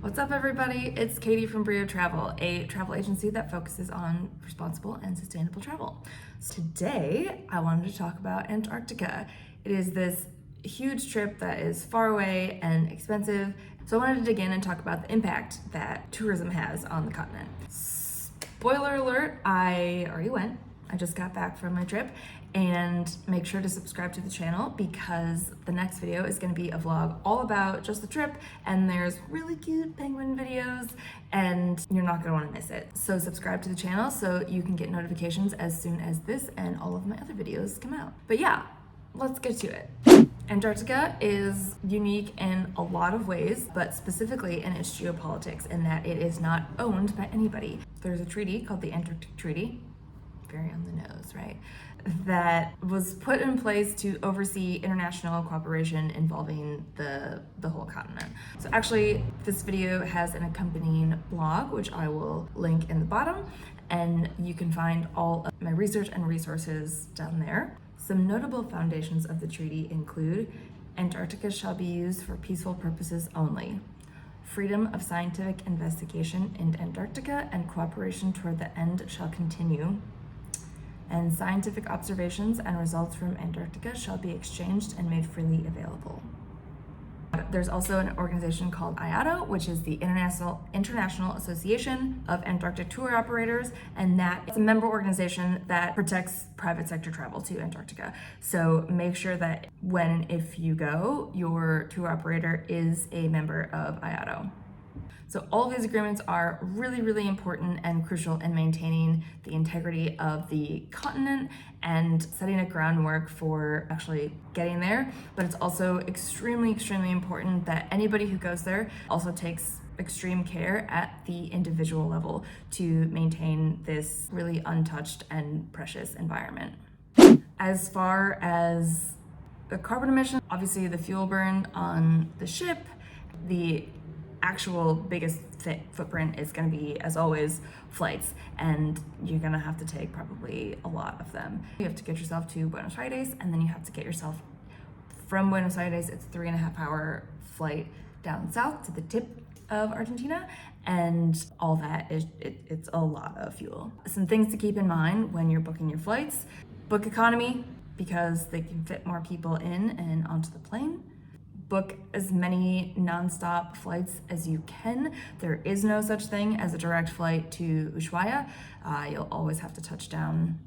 What's up, everybody? It's Katie from Brio Travel, a travel agency that focuses on responsible and sustainable travel. Today, I wanted to talk about Antarctica. It is this huge trip that is far away and expensive, so I wanted to dig in and talk about the impact that tourism has on the continent. Spoiler alert, I already went. I just got back from my trip, and make sure to subscribe to the channel because the next video is going to be a vlog all about just the trip, and there's really cute penguin videos and you're not going to want to miss it. So subscribe to the channel so you can get notifications as soon as this and all of my other videos come out. But yeah, let's get to it. Antarctica is unique in a lot of ways, but specifically in its geopolitics, in that it is not owned by anybody. There's a treaty called the Antarctic Treaty, very on the nose, right? That was put in place to oversee international cooperation involving the whole continent. So actually, this video has an accompanying blog, which I will link in the bottom, and you can find all of my research and resources down there. Some notable foundations of the treaty include: Antarctica shall be used for peaceful purposes only. Freedom of scientific investigation in Antarctica and cooperation toward the end shall continue. And scientific observations and results from Antarctica shall be exchanged and made freely available. There's also an organization called IATO, which is the International Association of Antarctic Tour Operators, and that is a member organization that protects private sector travel to Antarctica. So make sure that when and if you go, your tour operator is a member of IATO. So all of these agreements are really, really important and crucial in maintaining the integrity of the continent and setting a groundwork for actually getting there. But it's also extremely, extremely important that anybody who goes there also takes extreme care at the individual level to maintain this really untouched and precious environment. As far as the carbon emission, obviously the fuel burn on the ship, the actual biggest footprint is going to be, as always, flights, and you're going to have to take probably a lot of them. You have to get yourself to Buenos Aires, and then you have to get yourself from Buenos Aires. It's a 3.5-hour flight down south to the tip of Argentina, and all that is it's a lot of fuel. Some things to keep in mind when you're booking your flights: book economy, because they can fit more people in and onto the plane. Book as many nonstop flights as you can. There is no such thing as a direct flight to Ushuaia. You'll always have to touch down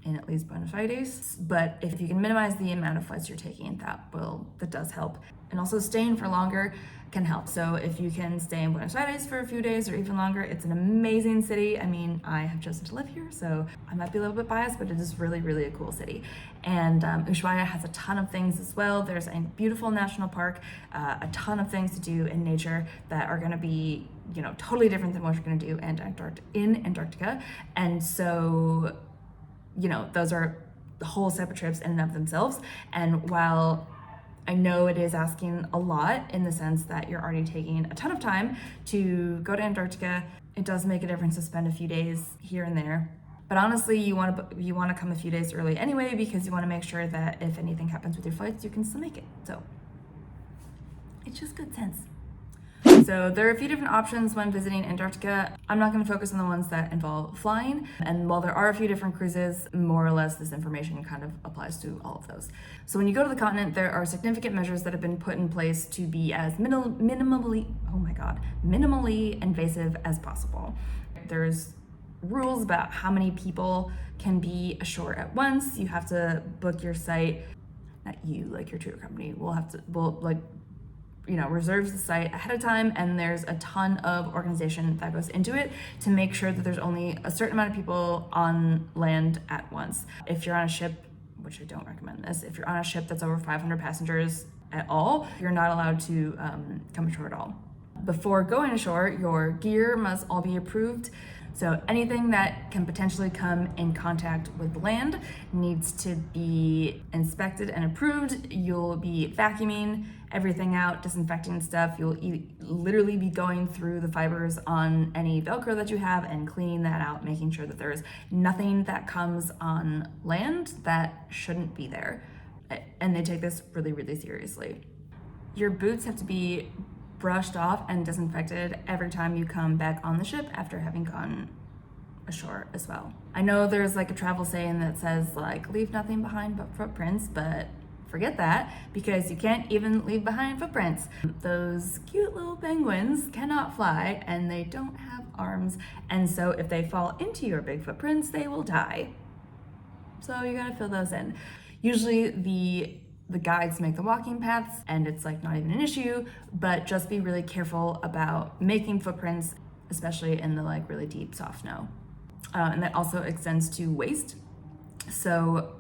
in at least Buenos Aires. But if you can minimize the amount of flights you're taking, that does help. And also staying for longer can help. So if you can stay in Buenos Aires for a few days or even longer, it's an amazing city. I mean, I have chosen to live here, so I might be a little bit biased, but it is really, really a cool city. And Ushuaia has a ton of things as well. There's a beautiful national park, a ton of things to do in nature that are gonna be, totally different than what you're gonna do in Antarctica. And so, those are whole separate trips in and of themselves. And while I know it is asking a lot in the sense that you're already taking a ton of time to go to Antarctica, it does make a difference to spend a few days here and there. But honestly, you want to come a few days early anyway, because you want to make sure that if anything happens with your flights, you can still make it. So it's just good sense. So there are a few different options when visiting Antarctica. I'm not going to focus on the ones that involve flying. And while there are a few different cruises, more or less this information kind of applies to all of those. So when you go to the continent, there are significant measures that have been put in place to be as minimally invasive as possible. There's rules about how many people can be ashore at once. You have to book your site. Not you, like your tour company. Reserves the site ahead of time, and there's a ton of organization that goes into it to make sure that there's only a certain amount of people on land at once. If you're on a ship, which I don't recommend this, if you're on a ship that's over 500 passengers at all, you're not allowed to come ashore at all. Before going ashore, your gear must all be approved. So anything that can potentially come in contact with land needs to be inspected and approved. You'll be vacuuming everything out, disinfecting stuff. You'll literally be going through the fibers on any Velcro that you have and cleaning that out, making sure that there's nothing that comes on land that shouldn't be there. And they take this really, really seriously. Your boots have to be brushed off and disinfected every time you come back on the ship after having gone ashore as well. I know there's like a travel saying that says like leave nothing behind but footprints, but forget that, because you can't even leave behind footprints. Those cute little penguins cannot fly and they don't have arms, and so if they fall into your big footprints, they will die. So you gotta fill those in. Usually the guides make the walking paths and it's like not even an issue, but just be really careful about making footprints, especially in the like really deep soft snow. And that also extends to waste. So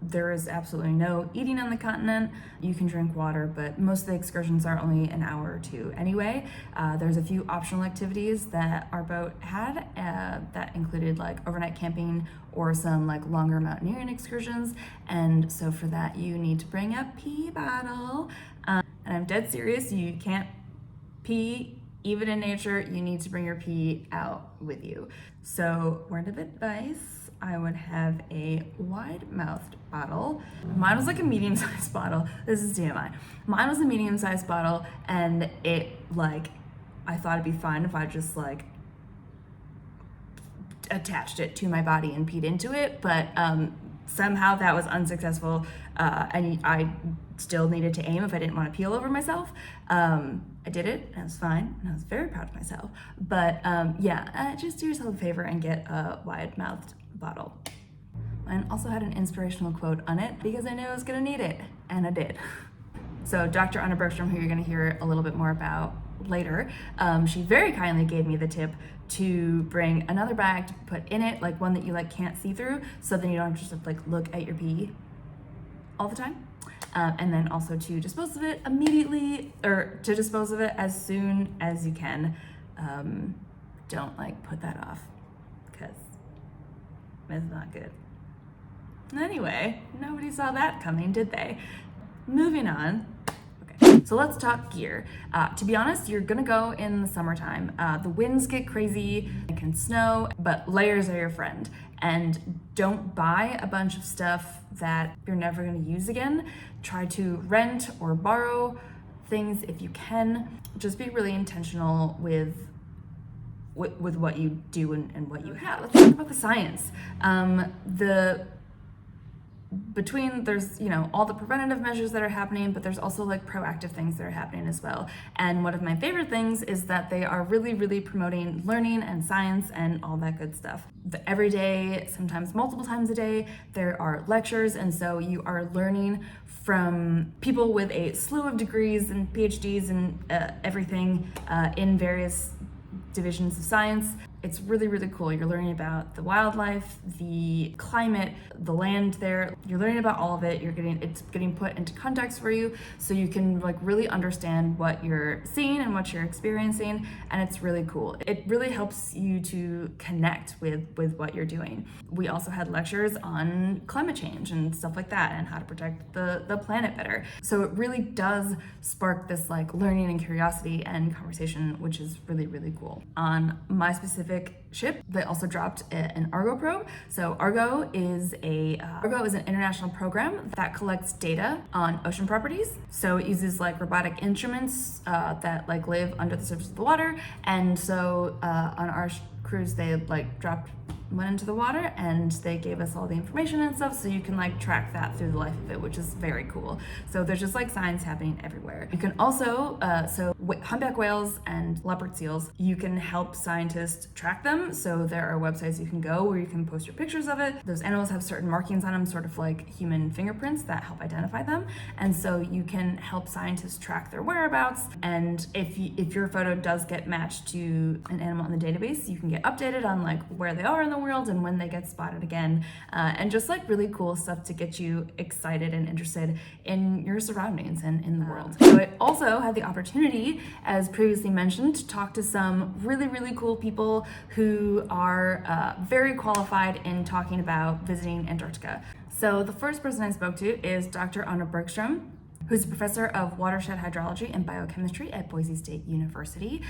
there is absolutely no eating on the continent. You can drink water, but most of the excursions are only an hour or two anyway. There's a few optional activities that our boat had that included like overnight camping or some like longer mountaineering excursions. And so for that, you need to bring a pee bottle. And I'm dead serious, you can't pee even in nature. You need to bring your pee out with you. So word of advice, I would have a wide-mouthed bottle. Mine was like a medium-sized bottle. This is TMI. Mine was a medium-sized bottle, and it like, I thought it'd be fine if I just like attached it to my body and peed into it, but somehow that was unsuccessful, and I still needed to aim if I didn't want to peel over myself. I did it, and it was fine, and I was very proud of myself. But yeah, just do yourself a favor and get a wide-mouthed bottle. Mine also had an inspirational quote on it because I knew I was gonna need it, and I did. So Dr. Anna Bergstrom, who you're gonna hear a little bit more about later, she very kindly gave me the tip to bring another bag to put in it, like one that you like can't see through, so then you don't just have to like look at your pee all the time. And then also to dispose of it immediately, or to dispose of it as soon as you can. Don't like put that off, because it's not good. Anyway, nobody saw that coming, did they? Moving on. Okay, so let's talk gear. To be honest, you're gonna go in the summertime. The winds get crazy, it can snow, but layers are your friend. And don't buy a bunch of stuff that you're never gonna use again. Try to rent or borrow things if you can. Just be really intentional with what you do and what you have. Let's talk about the science. There's, you know, all the preventative measures that are happening, but there's also like proactive things that are happening as well. And one of my favorite things is that they are really, really promoting learning and science and all that good stuff. Every day, sometimes multiple times a day, there are lectures, and so you are learning from people with a slew of degrees and PhDs and everything in various divisions of science. It's really, really cool. You're learning about the wildlife, the climate, the land there. You're learning about all of it. It's getting put into context for you, so you can like really understand what you're seeing and what you're experiencing, and it's really cool. It really helps you to connect with what you're doing. We also had lectures on climate change and stuff like that, and how to protect the planet better. So it really does spark this like learning and curiosity and conversation, which is really, really cool. On my specific ship, they also dropped an Argo probe. So Argo is an international program that collects data on ocean properties. So it uses like robotic instruments that like live under the surface of the water. And so on our cruise, they like went into the water and they gave us all the information and stuff, so you can like track that through the life of it, which is very cool. So there's just like science happening everywhere. You can also humpback whales and leopard seals, you can help scientists track them. So there are websites you can go where you can post your pictures of it. Those animals have certain markings on them, sort of like human fingerprints that help identify them, and so you can help scientists track their whereabouts. And if your photo does get matched to an animal in the database, you can get updated on like where they are in the world and when they get spotted again, and just like really cool stuff to get you excited and interested in your surroundings and in the world. So I also had the opportunity, as previously mentioned, to talk to some really, really cool people who are very qualified in talking about visiting Antarctica. So the first person I spoke to is Dr. Anna Bergstrom, who's a professor of watershed hydrology and biochemistry at Boise State University.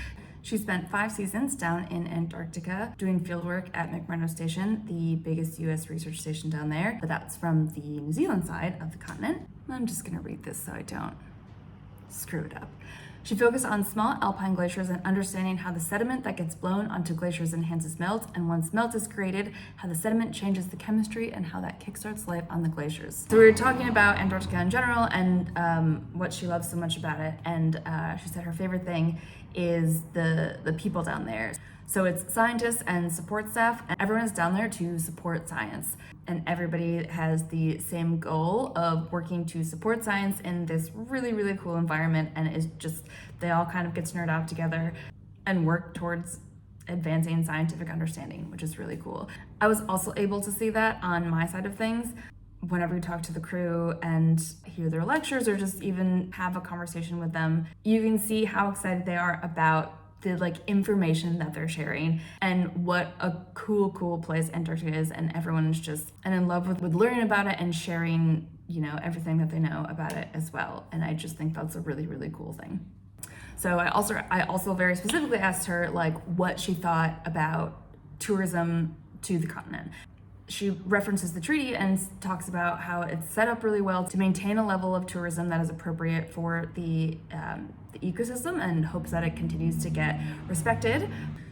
She spent 5 seasons down in Antarctica doing fieldwork at McMurdo Station, the biggest US research station down there, but that's from the New Zealand side of the continent. I'm just gonna read this so I don't screw it up. She focused on small alpine glaciers and understanding how the sediment that gets blown onto glaciers enhances melt, and once melt is created, how the sediment changes the chemistry and how that kickstarts life on the glaciers. So we were talking about Antarctica in general and what she loves so much about it, and she said her favorite thing is the people down there. So it's scientists and support staff, and everyone is down there to support science. And everybody has the same goal of working to support science in this really, really cool environment. And it's just, they all kind of get to nerd out together and work towards advancing scientific understanding, which is really cool. I was also able to see that on my side of things. Whenever you talk to the crew and hear their lectures or just even have a conversation with them, you can see how excited they are about the information that they're sharing and what a cool place Antarctica is, and everyone's just in love with learning about it and sharing everything that they know about it as well. And I just think that's a really, really cool thing. So I also very specifically asked her what she thought about tourism to the continent. She references the treaty and talks about how it's set up really well to maintain a level of tourism that is appropriate for the ecosystem, and hopes that it continues to get respected.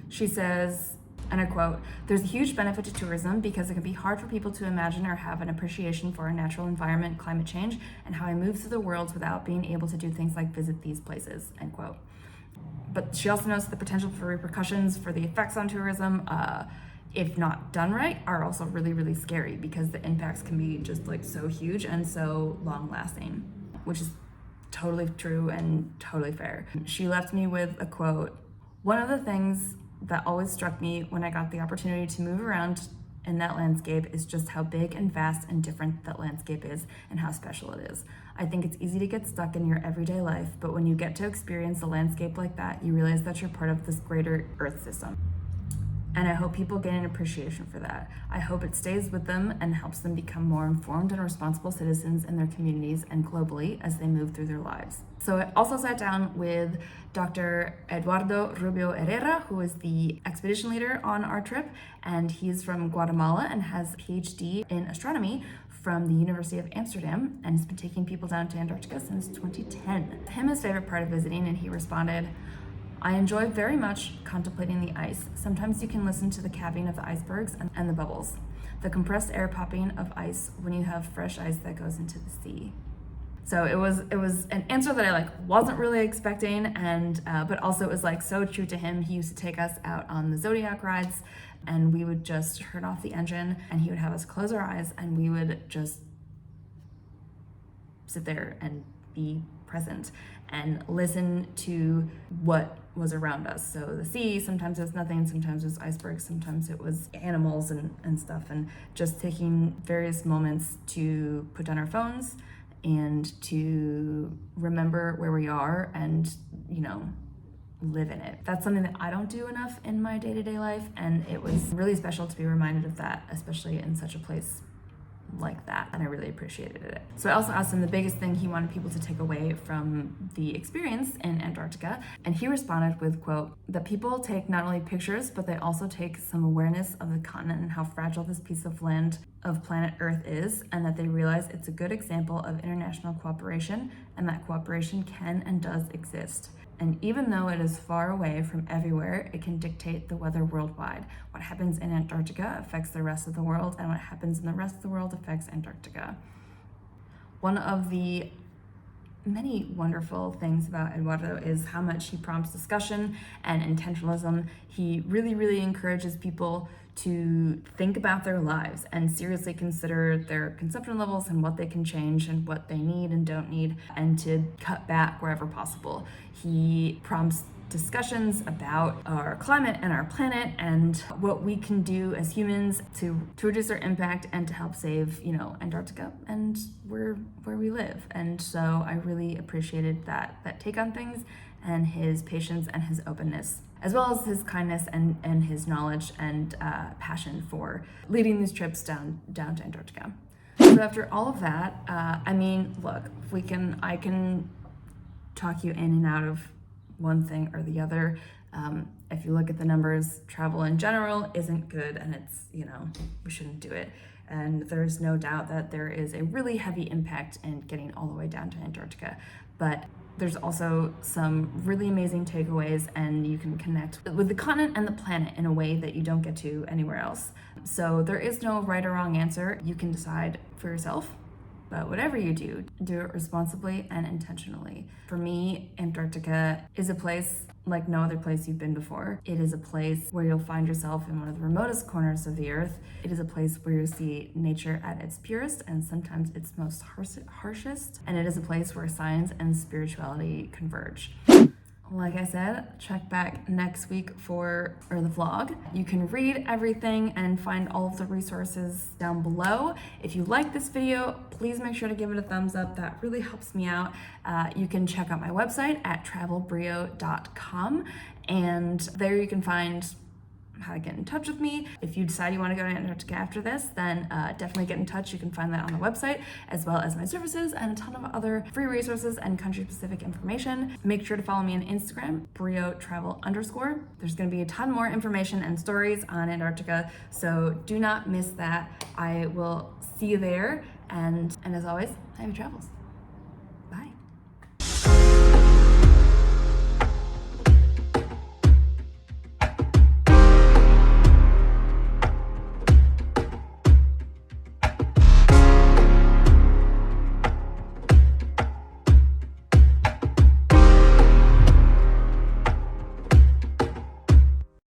She says, and I quote, "There's a huge benefit to tourism because it can be hard for people to imagine or have an appreciation for our natural environment, climate change, and how I move through the world without being able to do things like visit these places," end quote. But she also notes the potential for repercussions for the effects on tourism, if not done right, are also really, really scary because the impacts can be just so huge and so long lasting, which is totally true and totally fair. She left me with a quote: "One of the things that always struck me when I got the opportunity to move around in that landscape is just how big and vast and different that landscape is and how special it is. I think it's easy to get stuck in your everyday life, but when you get to experience a landscape like that, you realize that you're part of this greater Earth system. And I hope people gain an appreciation for that. I hope it stays with them and helps them become more informed and responsible citizens in their communities and globally as they move through their lives." So I also sat down with Dr. Eduardo Rubio Herrera, who is the expedition leader on our trip, and he's from Guatemala and has a PhD in astronomy from the University of Amsterdam, and has been taking people down to Antarctica since 2010. His favorite part of visiting, and he responded, "I enjoy very much contemplating the ice. Sometimes you can listen to the calving of the icebergs and the bubbles, the compressed air popping of ice when you have fresh ice that goes into the sea." So it was an answer that I wasn't really expecting, and but also it was so true to him. He used to take us out on the Zodiac rides, and we would just turn off the engine, and he would have us close our eyes, and we would just sit there and be present and listen to what was around us. So the sea, sometimes it was nothing, sometimes it was icebergs, sometimes it was animals and stuff, and just taking various moments to put down our phones and to remember where we are and live in it. That's something that I don't do enough in my day-to-day life, and it was really special to be reminded of that, especially in such a place like that, and I really appreciated it. So I also asked him the biggest thing he wanted people to take away from the experience in Antarctica, and he responded with, quote, "That people take not only pictures, but they also take some awareness of the continent and how fragile this piece of land of planet Earth is, and that they realize it's a good example of international cooperation, and that cooperation can and does exist. And even though it is far away from everywhere, it can dictate the weather worldwide. What happens in Antarctica affects the rest of the world, and what happens in the rest of the world affects Antarctica." One of the many wonderful things about Eduardo is how much he prompts discussion and intentionalism. He really, really encourages people to think about their lives and seriously consider their consumption levels and what they can change and what they need and don't need, and to cut back wherever possible. He prompts discussions about our climate and our planet and what we can do as humans to reduce our impact and to help save, Antarctica and where we live. And so I really appreciated that take on things, and his patience and his openness, as well as his kindness and his knowledge and passion for leading these trips down to Antarctica. So after all of that, look, I can talk you in and out of one thing or the other. If you look at the numbers, travel in general isn't good, and it's, we shouldn't do it. And there's no doubt that there is a really heavy impact in getting all the way down to Antarctica. But There's also some really amazing takeaways, and you can connect with the continent and the planet in a way that you don't get to anywhere else. So there is no right or wrong answer. You can decide for yourself. But whatever you do, do it responsibly and intentionally. For me, Antarctica is a place like no other place you've been before. It is a place where you'll find yourself in one of the remotest corners of the earth. It is a place where you'll see nature at its purest and sometimes its most harshest. And it is a place where science and spirituality converge. Like I said, check back next week for the vlog. You can read everything and find all of the resources down below. If you like this video, please make sure to give it a thumbs up. That really helps me out. You can check out my website at travelbrio.com, and there you can find how to get in touch with me. If you decide you want to go to Antarctica after this, then definitely get in touch. You can find that on the website, as well as my services and a ton of other free resources and country-specific information. Make sure to follow me on Instagram, BrioTravel_. There's going to be a ton more information and stories on Antarctica, so do not miss that. I will see you there, and as always, happy travels. Bye.